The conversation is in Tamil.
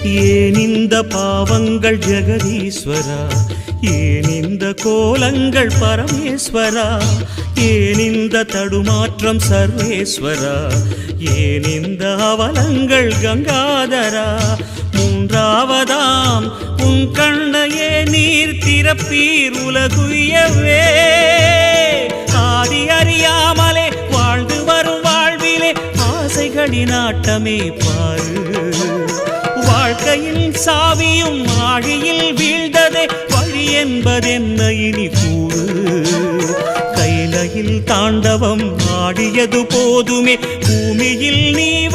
ஏன் இந்த பாவங்கள் ஜெகதீஸ்வரா, ஏன் இந்த கோலங்கள் பரமேஸ்வரா, ஏன் இந்த தடுமாற்றம் சர்வேஸ்வரா, ஏன் இந்த அவலங்கள் கங்காதரா. மூன்றாவதாம் உன் கண்ணையே நீர் திறப்பீர் உலகுயவே. ஆதி அறியாமலே வாழ்ந்து வரும் வாழ்விலே ஆசைகளின் ஆட்டமே பாரு. வாழ்க்கையில் சாவியும் ஆழியில் வீழ்ந்ததே, வழி என்பதென்ன இனி கூறு. கைலையில் தாண்டவம் ஆடியது போதுமே, பூமியில் நீ